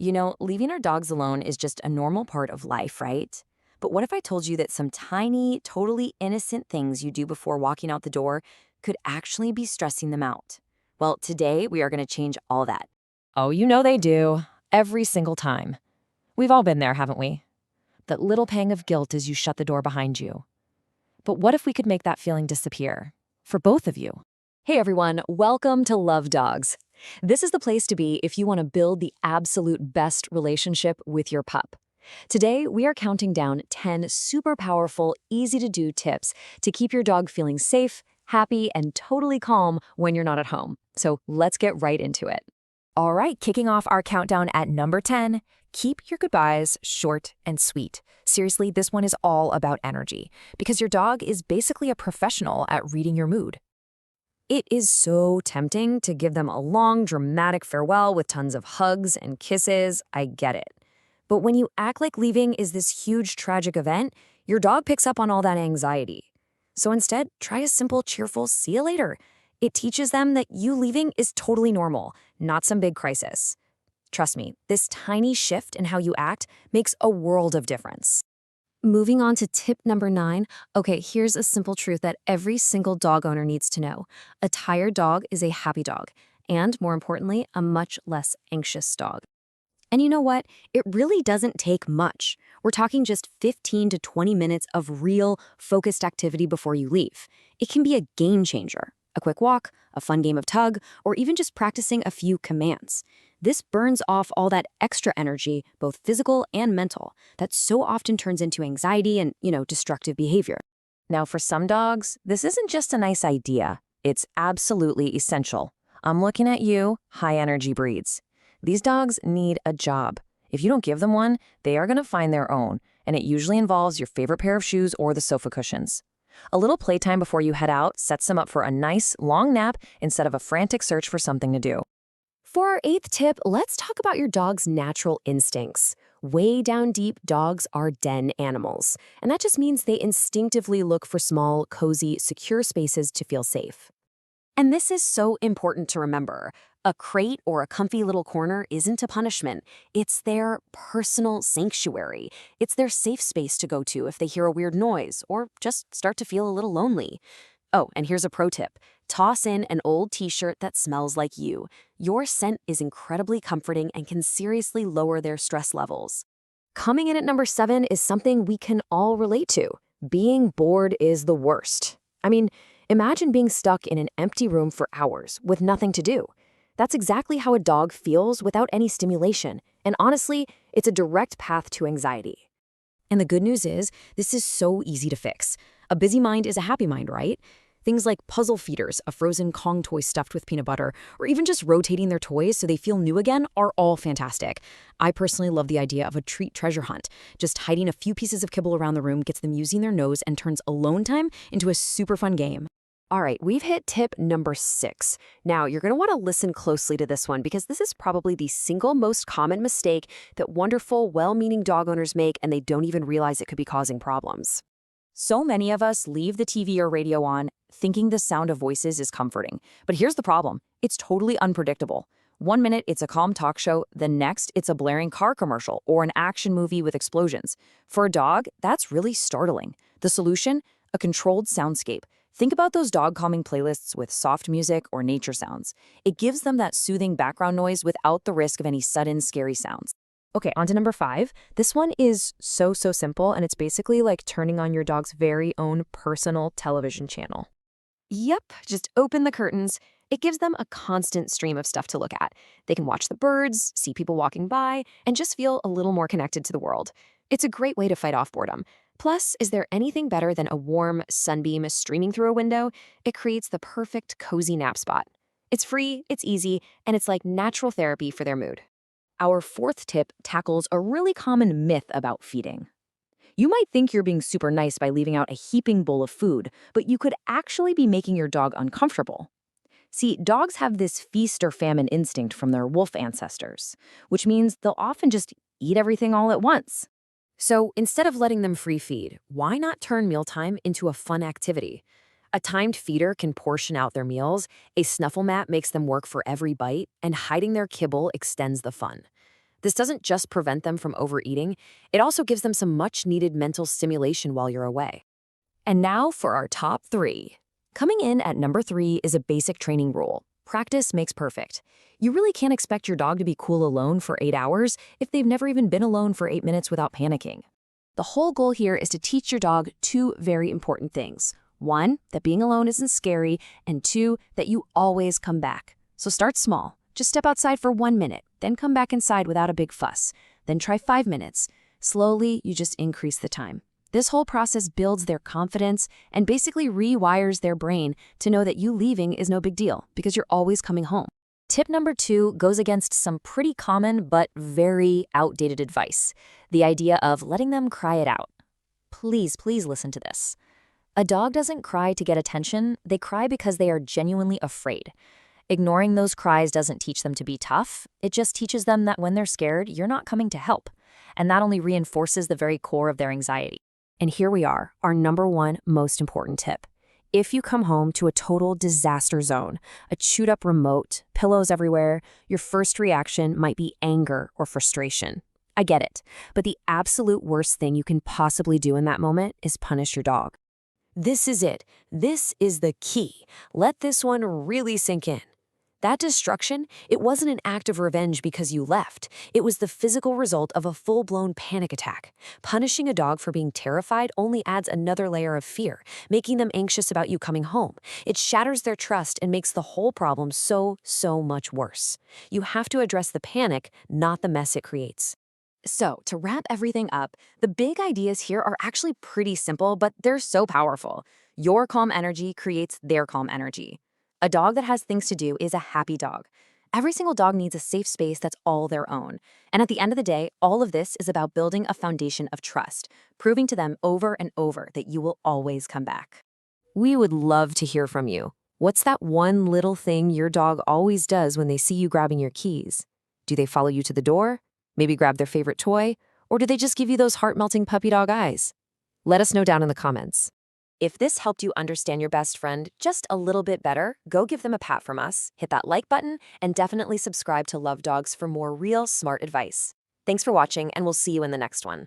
You know, leaving our dogs alone is just a normal part of life, right? But what if I told you that some tiny, totally innocent things you do before walking out the door could actually be stressing them out? Well, today we are going to change all that. Oh, you know they do. Every single time. We've all been there, haven't we? That little pang of guilt as you shut the door behind you. But what if we could make that feeling disappear? For both of you. Hey everyone, welcome to Love Dogs. This is the place to be if you want to build the absolute best relationship with your pup. Today, we are counting down 10 super powerful, easy to do tips to keep your dog feeling safe, happy, and totally calm when you're not at home. So let's get right into it. All right, kicking off our countdown at number 10, keep your goodbyes short and sweet. Seriously, this one is all about energy, because your dog is basically a professional at reading your mood. It is so tempting to give them a long, dramatic farewell with tons of hugs and kisses. I get it. But when you act like leaving is this huge, tragic event, your dog picks up on all that anxiety. So instead, try a simple, cheerful see you later. It teaches them that you leaving is totally normal, not some big crisis. Trust me, this tiny shift in how you act makes a world of difference. Moving on to tip number 9. Okay, here's a simple truth that every single dog owner needs to know. A tired dog is a happy dog, and more importantly, a much less anxious dog. And you know what? It really doesn't take much. We're talking just 15 to 20 minutes of real, focused activity before you leave. It can be a game changer. A quick walk, a fun game of tug, or even just practicing a few commands. This burns off all that extra energy, both physical and mental, that so often turns into anxiety and, destructive behavior. Now, for some dogs, this isn't just a nice idea. It's absolutely essential. I'm looking at you, high-energy breeds. These dogs need a job. If you don't give them one, they are going to find their own, and it usually involves your favorite pair of shoes or the sofa cushions. A little playtime before you head out sets them up for a nice, long nap instead of a frantic search for something to do. For our 8th tip, let's talk about your dog's natural instincts. Way down deep, dogs are den animals, and that just means they instinctively look for small, cozy, secure spaces to feel safe. And this is so important to remember. A crate or a comfy little corner isn't a punishment. It's their personal sanctuary. It's their safe space to go to if they hear a weird noise or just start to feel a little lonely. Oh, and here's a pro tip. Toss in an old t-shirt that smells like you. Your scent is incredibly comforting and can seriously lower their stress levels. Coming in at number 7 is something we can all relate to. Being bored is the worst. I mean, imagine being stuck in an empty room for hours with nothing to do. That's exactly how a dog feels without any stimulation. And honestly, it's a direct path to anxiety. And the good news is, this is so easy to fix. A busy mind is a happy mind, right? Things like puzzle feeders, a frozen Kong toy stuffed with peanut butter, or even just rotating their toys so they feel new again are all fantastic. I personally love the idea of a treat treasure hunt. Just hiding a few pieces of kibble around the room gets them using their nose and turns alone time into a super fun game. All right, we've hit tip number 6. Now, you're going to want to listen closely to this one because this is probably the single most common mistake that wonderful, well-meaning dog owners make, and they don't even realize it could be causing problems. So many of us leave the TV or radio on thinking the sound of voices is comforting. But here's the problem. It's totally unpredictable. One minute, it's a calm talk show. The next, it's a blaring car commercial or an action movie with explosions. For a dog, that's really startling. The solution? A controlled soundscape. Think about those dog calming playlists with soft music or nature sounds. It gives them that soothing background noise without the risk of any sudden scary sounds. Okay, on to number 5. This one is so simple, and it's basically like turning on your dog's very own personal television channel. Yep, just open the curtains. It gives them a constant stream of stuff to look at. They can watch the birds, see people walking by, and just feel a little more connected to the world. It's a great way to fight off boredom. Plus, is there anything better than a warm sunbeam streaming through a window? It creates the perfect cozy nap spot. It's free, it's easy, and it's like natural therapy for their mood. Our 4th tip tackles a really common myth about feeding. You might think you're being super nice by leaving out a heaping bowl of food, but you could actually be making your dog uncomfortable. See, dogs have this feast or famine instinct from their wolf ancestors, which means they'll often just eat everything all at once. So instead of letting them free feed, why not turn mealtime into a fun activity? A timed feeder can portion out their meals, a snuffle mat makes them work for every bite, and hiding their kibble extends the fun. This doesn't just prevent them from overeating, it also gives them some much-needed mental stimulation while you're away. And now for our top 3. Coming in at number 3 is a basic training rule. Practice makes perfect. You really can't expect your dog to be cool alone for 8 hours if they've never even been alone for 8 minutes without panicking. The whole goal here is to teach your dog 2 very important things. 1, that being alone isn't scary, and 2, that you always come back. So start small. Just step outside for 1 minute, then come back inside without a big fuss. Then try 5 minutes. Slowly, you just increase the time. This whole process builds their confidence and basically rewires their brain to know that you leaving is no big deal because you're always coming home. Tip number 2 goes against some pretty common but very outdated advice. The idea of letting them cry it out. Please listen to this. A dog doesn't cry to get attention, they cry because they are genuinely afraid. Ignoring those cries doesn't teach them to be tough, it just teaches them that when they're scared, you're not coming to help. And that only reinforces the very core of their anxiety. And here we are, our number 1 most important tip. If you come home to a total disaster zone, a chewed up remote, pillows everywhere, your first reaction might be anger or frustration. I get it, but the absolute worst thing you can possibly do in that moment is punish your dog. This is it. This is the key. Let this one really sink in. That destruction, it wasn't an act of revenge because you left. It was the physical result of a full-blown panic attack. Punishing a dog for being terrified only adds another layer of fear, making them anxious about you coming home. It shatters their trust and makes the whole problem so much worse. You have to address the panic, not the mess it creates. So, to wrap everything up, the big ideas here are actually pretty simple, but they're so powerful. Your calm energy creates their calm energy. A dog that has things to do is a happy dog. Every single dog needs a safe space that's all their own. And at the end of the day, all of this is about building a foundation of trust, proving to them over and over that you will always come back. We would love to hear from you. What's that one little thing your dog always does when they see you grabbing your keys? Do they follow you to the door? Maybe grab their favorite toy? Or do they just give you those heart-melting puppy dog eyes? Let us know down in the comments. If this helped you understand your best friend just a little bit better, go give them a pat from us, hit that like button, and definitely subscribe to Love Dogs for more real smart advice. Thanks for watching, and we'll see you in the next one.